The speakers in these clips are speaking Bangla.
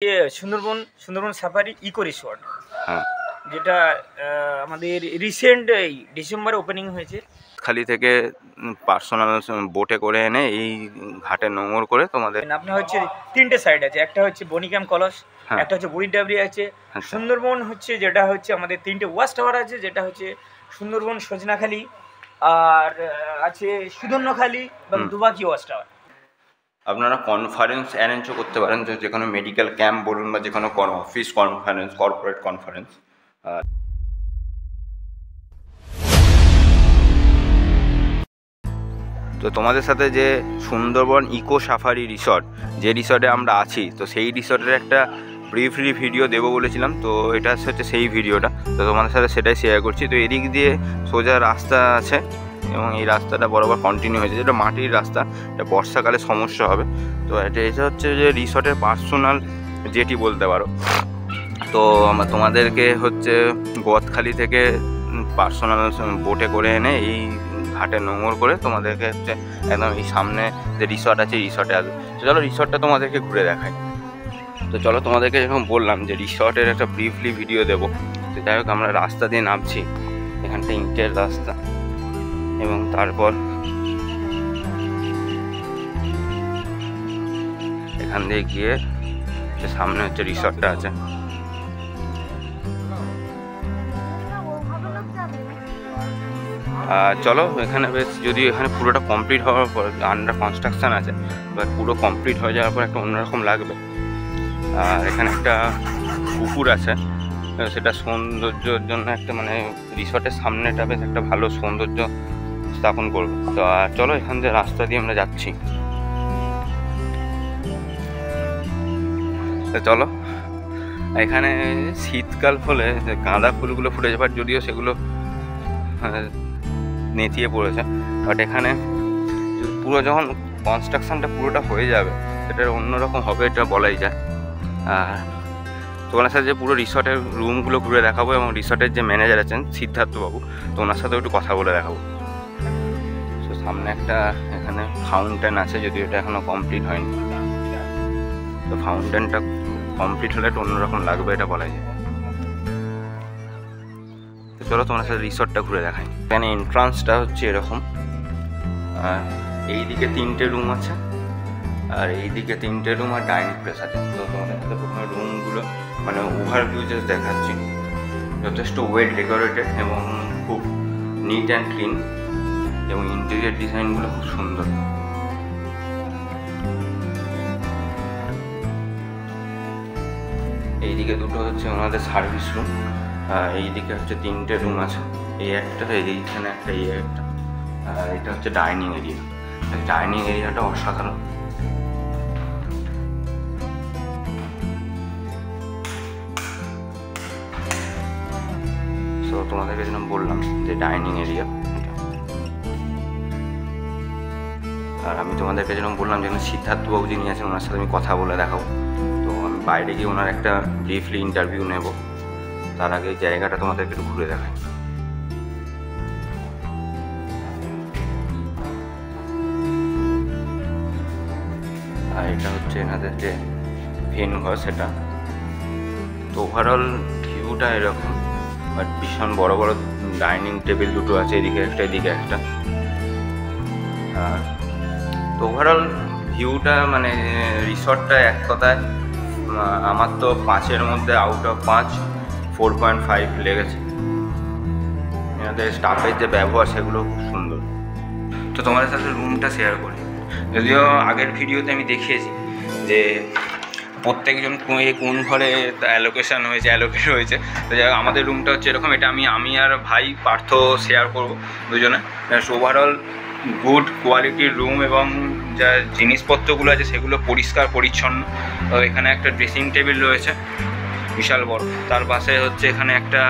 সুন্দরবন সাফারি ইকো রিসর্ট, হ্যাঁ, যেটা আমাদের রিসেন্ট এই ডিসেম্বরে ওপেনিং হয়েছে। খালি থেকে পার্সোনাল বোটে করে এনে এই ঘাটে নোঙর করে তোমাদের আপনার হচ্ছে তিনটে সাইড আছে, একটা হচ্ছে বনিক্যাম কলস, হ্যাঁ। একটা হচ্ছে বুড়িডাবরি আছে। আচ্ছা। সুন্দরবন হচ্ছে যেটা হচ্ছে আমাদের তিনটে ওয়াচ টাওয়ার আছে, যেটা হচ্ছে সুন্দরবন সজনাখালি আর আছে সুদর্ণখালি এবং দুবাকি ওয়াচ টাওয়ার। আপনারা কনফারেন্স অ্যারেঞ্জও করতে পারেন, যে কোনো মেডিকেল ক্যাম্প বলুন বা যে কোনো অফিস কনফারেন্স, কর্পোরেট কনফারেন্স। তো তোমাদের সাথে যে সুন্দরবন ইকো সাফারি রিসর্ট, যে রিসর্টে আমরা আছি, তো সেই রিসর্টের একটা ব্রিফলি ভিডিও দেবো বলেছিলাম। তো এটা হচ্ছে সেই ভিডিওটা, তো তোমাদের সাথে সেটাই শেয়ার করছি। তো এদিক দিয়ে সোজা রাস্তা আছে এবং এই রাস্তাটা বরাবর কন্টিনিউ হয়েছে, যেটা মাটির রাস্তা, এটা বর্ষাকালে সমস্যা হবে। তো এটা হচ্ছে যে রিসর্টের পার্সোনাল জেটি বলতে পারো। তো তোমাদেরকে হচ্ছে গোয়াতখালি থেকে পার্সোনাল বোটে করে এনে এই ঘাটে নোঙর করে তোমাদেরকে হচ্ছে একদম এই সামনে যে রিসর্ট আছে রিসর্টে আসবে। তো চলো রিসর্টটা তোমাদেরকে ঘুরে দেখাই। তো চলো তোমাদেরকে যখন বললাম যে রিসর্টের একটা ব্রিফলি ভিডিও দেবো, তো যাই হোক আমরা রাস্তা দিয়ে নামছি, এখানটা ইটের রাস্তা, এবং তারপর এখান দিয়ে গিয়ে সামনে হচ্ছে রিসর্টটা আছে। চলো এখানে বেশ, যদি এখানে পুরোটা কমপ্লিট হওয়ার পর, আন্ডার কনস্ট্রাকশান আছে, বাট পুরো কমপ্লিট হয়ে যাওয়ার পর একটা অন্যরকম লাগবে। আর এখানে একটা পুকুর আছে, সেটা সৌন্দর্যের জন্য একটা মানে রিসর্টের সামনেটা বেশ একটা ভালো সৌন্দর্য স্থাপন করবে। তো চলো এখান দিয়ে রাস্তা দিয়ে আমরা যাচ্ছি। তো চলো, এখানে শীতকাল হলে গাঁদা ফুলগুলো ফুটে যাবে, যদিও সেগুলো নেতিয়ে পড়েছে, বাট এখানে পুরো যখন কনস্ট্রাকশানটা পুরোটা হয়ে যাবে সেটা অন্যরকম হবে, এটা বলাই যায়। আর তোমার সাথে যে পুরো রিসর্টের রুমগুলো ঘুরে দেখাবো, এবং রিসর্টের যে ম্যানেজার আছেন সিদ্ধার্থবাবু, তো ওনার সাথেও একটু কথা বলে দেখাবো। তো সামনে একটা এখানে ফাউন্টেন আছে, যদিও এটা এখনও কমপ্লিট হয়নি। তো ফাউন্টেনটা কমপ্লিট হলে একটু অন্যরকম লাগবে, এটা বলাই যায়। তো চলো তোমার সাথে রিসর্টটা ঘুরে দেখাই। এখানে এন্ট্রান্সটা হচ্ছে এরকম, আর এইদিকে তিনটে রুম আছে, আর এইদিকে তিনটে রুম আর ডাইনিং প্লেস আছে। তো তোমাদের সাথে প্রথমে রুমগুলো মানে ওভারভিউ জাস্ট দেখাচ্ছি। যথেষ্ট ওয়েল ডেকোরেটেড এবং খুব নিট অ্যান্ড ক্লিন, এবং ইন্টেরিয়ার ডিজাইনগুলো খুব সুন্দর। এইদিকে দুটো হচ্ছে ওনাদের সার্ভিস রুম, এইদিকে হচ্ছে তিনটে রুম আছে, এই একটা, এইখানে একটা, এই একটা, আর এটা হচ্ছে ডাইনিং এরিয়া। ডাইনিং এরিয়াটা অসাধারণ। তো তোমাদেরকে যেরকম বললাম যে ডাইনিং এরিয়া এটা, আর আমি তোমাদেরকে যেরকম বললাম যে সিদ্ধার্থবাবু যিনি আছেন ওনার সাথে আমি কথা বলে দেখাবো। তো আমি বাইরে গিয়ে ওনার একটা ব্রিফলি ইন্টারভিউ নেব, তার আগে এই জায়গাটা তোমাদেরকে একটু ঘুরে দেখাই। আর এটা হচ্ছে এনাদের যে ভেন্যু ঘর সেটা। তো ওভারঅল ভিউটা এরকম, বাট ভীষণ বড় বড় ডাইনিং টেবিল দুটো আছে, এদিকে একটা এদিকে একটা। আর তো ওভারঅল ভিউটা মানে রিসর্টটা এক কথায় আমার তো 5-এর মধ্যে আউট অফ 5 4.5 লেগেছে। এনাদের স্টাফের যে ব্যবহার সেগুলো খুব সুন্দর। তো তোমাদের সাথে রুমটা শেয়ার করি, যদিও আগের ভিডিওতে আমি দেখিয়েছি যে প্রত্যেকজন কোন ঘরে অ্যালোকেশন হয়েছে, অ্যালোকেট হয়েছে। তো আমাদের রুমটা হচ্ছে এরকম, এটা আমি আর ভাই পার্থ শেয়ার করবো দুজনে। ওভারঅল গুড কোয়ালিটির রুম, এবং যা জিনিসপত্রগুলো আছে সেগুলো পরিষ্কার পরিচ্ছন্ন। তো এখানে একটা ড্রেসিং টেবিল রয়েছে বিশাল বড়, তার পাশে হচ্ছে এখানে একটা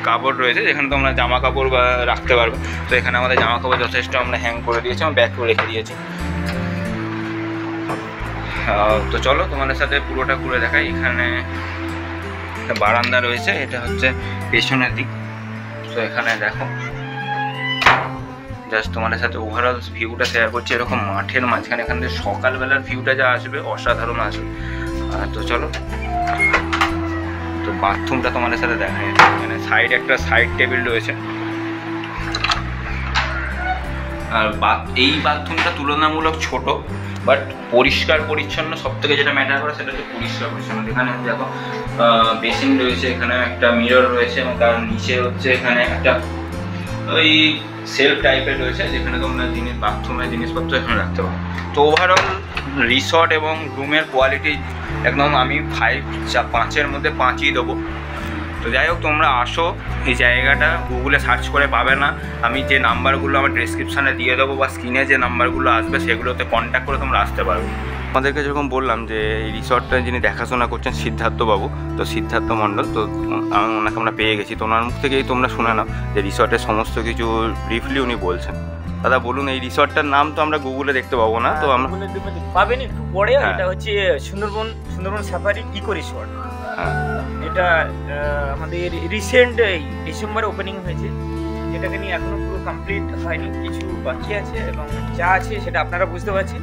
কাপড় রয়েছে যেখানে তোমরা জামা কাপড় বা রাখতে পারবে। তো এখানে আমাদের জামা কাপড় যথেষ্ট আমরা হ্যাং করে দিয়েছি এবং ব্যাগ করে রেখে দিয়েছি। তো চলো তোমাদের সাথে পুরোটা ঘুরে দেখাই। এখানে একটা বারান্দা রয়েছে, এটা হচ্ছে পেছনের দিক। তো এখানে দেখো, জাস্ট তোমাদের সাথে ওভারঅল ভিউটা শেয়ার করছি। এরকম মাঠের মাঝখানে এখান থেকে সকালবেলার ভিউটা যা আসবে অসাধারণ আসবে। তো চলো বাথরুমটা তোমাদের সাথে দেখায়, মানে সাইড একটা সাইড টেবিল রয়েছে। আর এই বাথরুমটা তুলনামূলক ছোট, বাট পরিষ্কার পরিচ্ছন্ন। সব থেকে যেটা ম্যাটার করে সেটা হচ্ছে পরিষ্কার পরিচ্ছন্ন। এখানে দেখো বেসিন রয়েছে, এখানে একটা মিরর রয়েছে এবং তার নিচে হচ্ছে এখানে একটা ওই সেলফ টাইপের রয়েছে, যেখানে তোমরা বাথরুমের জিনিসপত্র এখানে রাখতে পারো। তো ওভারঅল রিসর্ট এবং রুমের কোয়ালিটি একদম আমি 5-এর মধ্যে 5ই দেবো। তো যাই হোক, তোমরা আসো, এই জায়গাটা গুগলে সার্চ করে পাবে না। আমি যে নাম্বারগুলো আমার ডেসক্রিপশানে দিয়ে দেবো বা স্ক্রিনে যে নাম্বারগুলো আসবে সেগুলোতে কন্ট্যাক্ট করে তোমরা আসতে পারবে। আমাদেরকে যেরকম বললাম যে এই রিসর্টটা যিনি দেখাশোনা করছেন সিদ্ধার্থবাবু, তো সিদ্ধার্থ মণ্ডল, তো ওনাকে আমরা পেয়ে গেছি। তো ওনার মুখ থেকেই তোমরা শুনে নাও যে রিসর্টের সমস্ত কিছু ব্রিফলি উনি বলছেন। দাদা বলুন, এই রিসর্টটার নাম তো আমরা গুগলে দেখতে পাবো না, তো আমরা পাবেন একটু পরে। এটা হচ্ছে সুন্দরবন সাফারি ইকো রিসর্ট। এটা আমাদের রিসেন্ট এই ডিসেম্বরে ওপেনিং হয়েছে, যেটাকে নিয়ে এখনো পুরো কমপ্লিট হয়নি, কিছু বাকি আছে এবং যা আছে সেটা আপনারা বুঝতে পারছেন,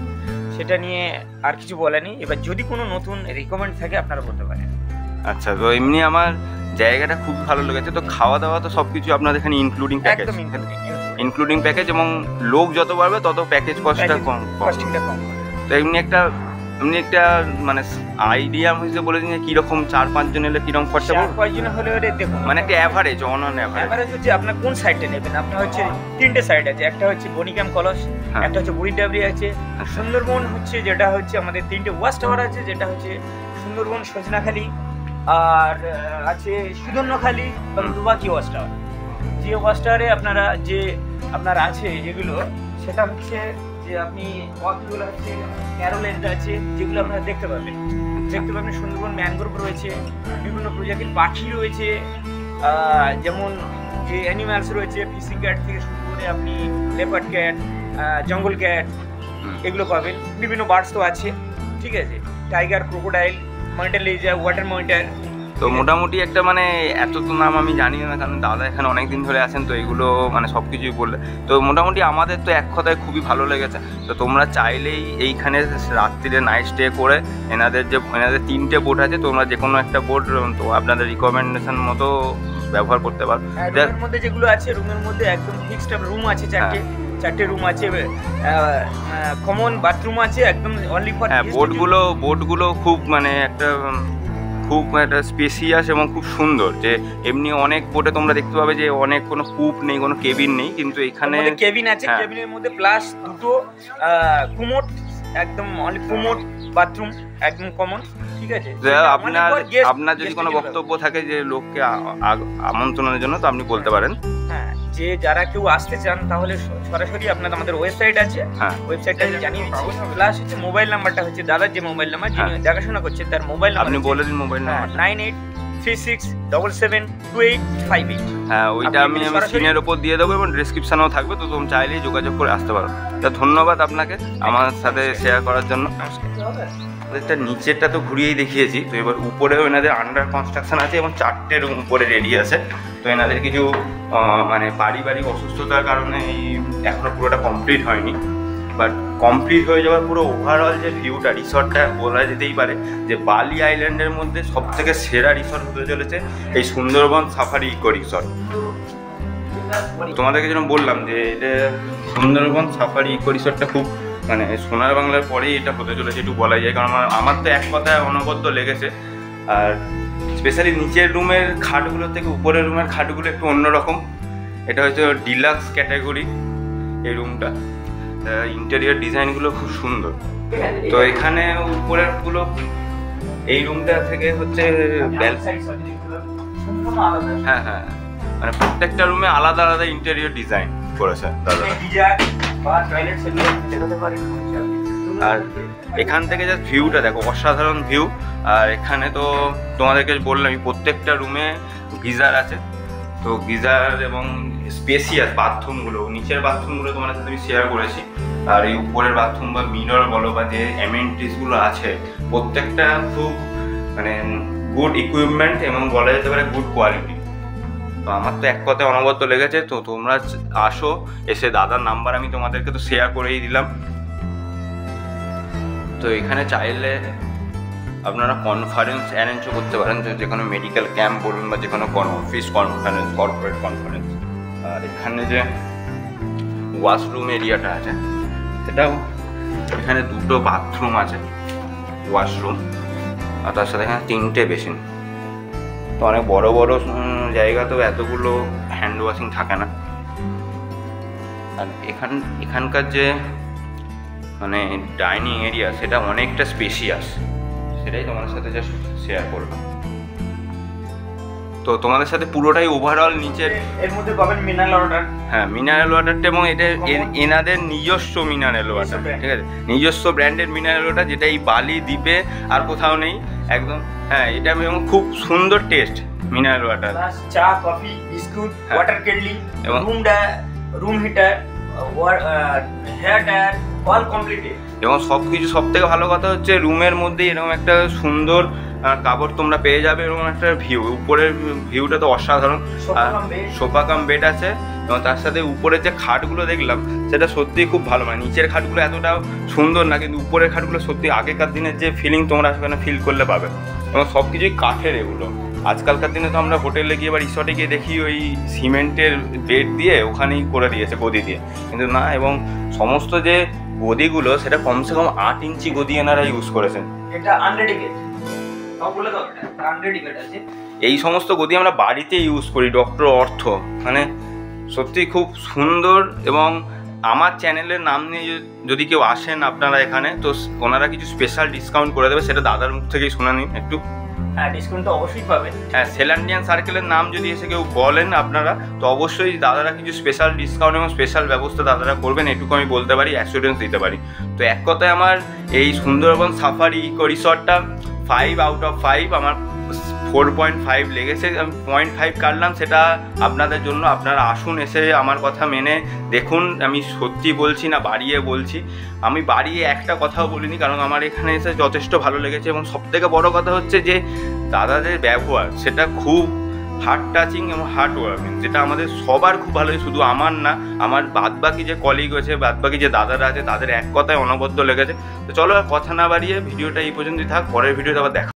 সেটা নিয়ে আর কিছু বলা নেই। এবার যদি কোনো নতুন রিকমেন্ড থাকে আপনারা বলতে পারেন। আচ্ছা, তো এমনি আমার জায়গাটা খুব ভালো লেগেছে। তো খাওয়া দাওয়া তো সব কিছু আপনাদের এখানে ইনক্লুডিং প্যাকেজ, ইনক্লুডিং প্যাকেজ, এবং লোক যত বাড়বে তত প্যাকেজ কস্টটা কম। তো এমনি একটা মানে আইডিয়া হিসেবে বলে দিন কীরকম 4-5 জন এলে কীরকম খরচা পড়বে? 4-5 জন হলে দেখুন, মানে একটা অ্যাভারেজ, অন অ্যাভারেজ হচ্ছে আপনার কোন সাইডটা নেবেন। আপনার হচ্ছে 3টে সাইড আছে, একটা হচ্ছে বনিক্যাম কলস, একটা হচ্ছে বুড়িডাবরি আছে, সুন্দরবন হচ্ছে যেটা হচ্ছে আমাদের 3টে ওয়াচ টাওয়ার আছে, যেটা হচ্ছে সুন্দরবন, সজনাখালি, আর আছে সুদর্ণখালি এবং দুবাকি ওয়াচ টাওয়ার। যে ওয়াচ টাওয়ারে আপনার আছে যেগুলো, সেটা হচ্ছে যে আপনি ওয়াকগুলো হচ্ছে ক্যারোল্যান্ড আছে, যেগুলো আপনারা দেখতে পাবেন। সুন্দরবন ম্যানগ্রোভ রয়েছে, বিভিন্ন প্রজাতির পাখি রয়েছে, যেমন যে অ্যানিম্যালস রয়েছে, ফিশিং ক্যাট থেকে শুরু করে আপনি লেপার্ড ক্যাট, জঙ্গল ক্যাট, এগুলো পাবেন। বিভিন্ন বার্ডস তো আছে, ঠিক আছে, tiger, crocodile, monitor lizard, water monitor. তো মোটামুটি একটা মানে এত তো নাম আমি জানি না, কারণ দাদা এখানে অনেক দিন ধরে আছেন, তো এগুলো মানে সব কিছুই বললে। তো মোটামুটি আমাদের তো এক কথায় খুবই ভালো লেগেছে। তো তোমরা চাইলেই এইখানে রাত্রিরে নাইট স্টে করে এনাদের 3টে বোট আছে, তোমরা যে কোনো একটা বোট তো আপনাদের রিকমেন্ডেশন মতো ব্যবহার করতে পারো। রুমের মধ্যে যেগুলো আছে, রুমের মধ্যে একদম ফিক্সড রুম আছে, 4টে রুম আছে, কমন বাথরুম আছে, একদম অনলি ফর। বোটগুলো খুব মানে একটা স্পেসিয়াস এবং খুব সুন্দর। যে এমনি অনেক বোটে তোমরা দেখতে পাবে যে অনেক কোনো কূপ নেই, কোনো কেবিন নেই, কিন্তু এখানে কেবিন আছে। কেবিনের মধ্যে প্লাস 2টো কুমোট, একদম অনলি কুমোট বাথরুম, একদম কমন, ঠিক আছে। আপনার যদি কোনো বক্তব্য থাকে যে লোককে আমন্ত্রণের জন্য, তো আপনি বলতে পারেন। হ্যাঁ, যে যারা কেউ আসতে চান তাহলে সরাসরি আমাদের ওয়েবসাইট আছে, ওয়েবসাইটটা জানিয়ে দিচ্ছি। প্লাস হচ্ছে মোবাইল নাম্বারটা হচ্ছে দাদার যে মোবাইল নাম্বার, যিনি দেখাশোনা করছেন তার মোবাইল নাম্বার, আপনি বলে দিন মোবাইল নাম্বার। 9836772858। হ্যাঁ, ওইটা আমি স্ক্রিনের ওপর দিয়ে দেবো এবং ডেসক্রিপশনেও থাকবে, তো তুমি চাইলেই যোগাযোগ করে আসতে পারো। তো ধন্যবাদ আপনাকে আমার সাথে শেয়ার করার জন্য। একটা নিচেরটা তো ঘুরিয়েই দেখিয়েছি, তো এবার উপরেও এনাদের আন্ডার কনস্ট্রাকশন আছে এবং 4টে রুম উপরে রেডি আছে। তো এনাদের কিছু মানে পারিবারিক অসুস্থতার কারণে এখনও পুরোটা কমপ্লিট হয়নি, বাট কমপ্লিট হয়ে যাওয়ার পুরো ওভারঅল যে ভিউটা, রিসর্টটা বলা যেতেই পারে যে বালি আইল্যান্ডের মধ্যে সবথেকে সেরা রিসর্ট হতে চলেছে এই সুন্দরবন সাফারি ইকো রিসর্ট। তোমাদেরকে যেন বললাম যে এটা সুন্দরবন সাফারি ইকো রিসর্টটা খুব মানে সোনার বাংলার পরেই এটা হতে চলেছে, একটু বলা যায়, কারণ আমার তো এক কথায় অনবদ্য লেগেছে। আর স্পেশালি নিচের রুমের খাটগুলোর থেকে উপরের রুমের খাটগুলো একটু অন্যরকম। এটা হচ্ছে ডিলাক্স ক্যাটাগরি এই রুমটা। ইন্টেরিয়র ডিজাইনগুলো খুব সুন্দর। তো এখানে উপরেরগুলো এই রুমটা থেকে হচ্ছে হ্যাঁ, মানে প্রত্যেকটা রুমে আলাদা আলাদা ইন্টেরিয়র ডিজাইন করেছে দাদা। আর এখান থেকে জাস্ট ভিউটা দেখো, অসাধারণ ভিউ। আর এখানে তো তোমাদেরকে বললাম প্রত্যেকটা রুমে গিজার আছে, তো গিজার এবং স্পেসিয়াস বাথরুমগুলো, নিচের বাথরুমগুলো তোমাদের সাথে আমি শেয়ার করেছি। আর এই উপরের বাথরুম বা মিরর বলো বা যে অ্যামেনিটিসগুলো আছে, প্রত্যেকটা খুব মানে গুড ইকুইপমেন্ট এবং বলা যেতে পারে গুড কোয়ালিটি। তো আমার তো এক কথায় অনবদ্য লেগেছে। তো তোমরা আসো, এসে দাদার নাম্বার আমি তোমাদেরকে তো শেয়ার করেই দিলাম। তো এখানে চাইলে আপনারা কনফারেন্স অ্যারেঞ্জও করতে পারেন, যে কোনো মেডিকেল ক্যাম্প বলুন বা যে কোনো অফিস কনফারেন্স, কর্পোরেট কনফারেন্স। আর এখানে যে ওয়াশরুম এরিয়াটা আছে, সেটাও এখানে 2টো বাথরুম আছে, ওয়াশরুম, আর তার সাথে এখানে 3টে বেসিন। তো অনেক বড় বড় জায়গাতেও এতগুলো হ্যান্ড ওয়াশিং থাকে না। আর এখানকার যে মানে ডাইনিং এরিয়া, সেটা অনেকটা স্পেশিয়াস, সেটাই তোমাদের সাথে জাস্ট শেয়ার করলাম। তো তোমাদের সাথে পুরোটাই ওভারঅল নিচের এর মধ্যে পাবেন মিনারেল ওয়াটার। হ্যাঁ, মিনারেল ওয়াটারটা, এবং এটা এনাদের নিজস্ব মিনারেল ওয়াটার, ঠিক আছে, নিজস্ব ব্র্যান্ডের মিনারেল ওয়াটার, যেটা এই বালি দ্বীপে আর কোথাও নেই একদম। হ্যাঁ, এটা এবং খুব সুন্দর টেস্ট মিনারেল ওয়াটার। চা, coffee, biscuit, water kettle, room heater, hair dryer, all completed. এবং সবকিছু, সব থেকে ভালো কথা হচ্ছে রুমের মধ্যে এরকম একটা সুন্দর কাপড় তোমরা পেয়ে যাবে, এরকম একটা ভিউ, উপরের ভিউটা তো অসাধারণ। সোফা কাম বেড আছে, এবং তার সাথে উপরের যে খাটগুলো দেখলাম সেটা সত্যিই খুব ভালো। মানে নিচের খাটগুলো এতটা সুন্দর না, কিন্তু উপরের খাটগুলো সত্যি আগেকার দিনের যে ফিলিং তোমরা সেখানে ফিল করলে পাবে। এবং সব কিছুই কাঠের এগুলো। আজকালকার দিনে তো আমরা হোটেলে গিয়ে বা রিসর্টে গিয়ে দেখি ওই সিমেন্টের বেড দিয়ে ওখানেই করে দিয়েছে গদি দিয়ে, কিন্তু না। এবং সমস্ত যে গদিগুলো সেটা কমসে কম 8 ইঞ্চি গদি এনারা ইউজ করেছেন। এটা আনরেডিকেট, বলে দাও, এটা আনরেডিকেট আছে। এই সমস্ত গদি আমরা বাড়িতে ইউজ করি, ডক্টর অর্থ, মানে সত্যি খুব সুন্দর। এবং আমার চ্যানেলের নাম নিয়ে যদি কেউ আসেন আপনারা এখানে, তো ওনারা কিছু স্পেশাল ডিসকাউন্ট করে দেবে, সেটা দাদার মুখ থেকেই শুনে নিন একটু। হ্যাঁ, ডিসকাউন্ট তো অবশ্যই পাবেন। হ্যাঁ, সেলান্ডিয়ান সার্কেলের নাম যদি এসে কেউ বলেন আপনারা, তো অবশ্যই দাদারা কিছু স্পেশাল ডিসকাউন্ট এবং স্পেশাল ব্যবস্থা দাদারা করবেন, এটুকু আমি বলতে পারি, অ্যাসুরেন্স দিতে পারি। তো এক কথায় আমার এই সুন্দরবন সাফারি ইকো রিসর্টটা 5 আউট অফ 5, আমার 4.5 লেগেছে। আমি 0.5 কাটলাম, সেটা আপনাদের জন্য। আপনারা আসুন, এসে আমার কথা মেনে দেখুন। আমি সত্যি বলছি না, বাড়িয়ে বলছি। আমি বাড়িয়ে একটা কথাও বলিনি, কারণ আমার এখানে এসে যথেষ্ট ভালো লেগেছে। এবং সবথেকে বড় কথা হচ্ছে যে দাদাদের ব্যবহার, সেটা খুব হার্ট টাচিং এবং হার্ট ওয়ার্মিং, যেটা আমাদের সবার খুব ভালো, শুধু আমার না, আমার বাদবাকি যে কলিগ আছে, বাদবাকি যে দাদারা আছে, তাদের এক কথায় অনবদ্য লেগেছে। তো চলো আর কথা না বাড়িয়ে ভিডিওটা এই পর্যন্তই থাক, পরের ভিডিওতে আবার দেখা।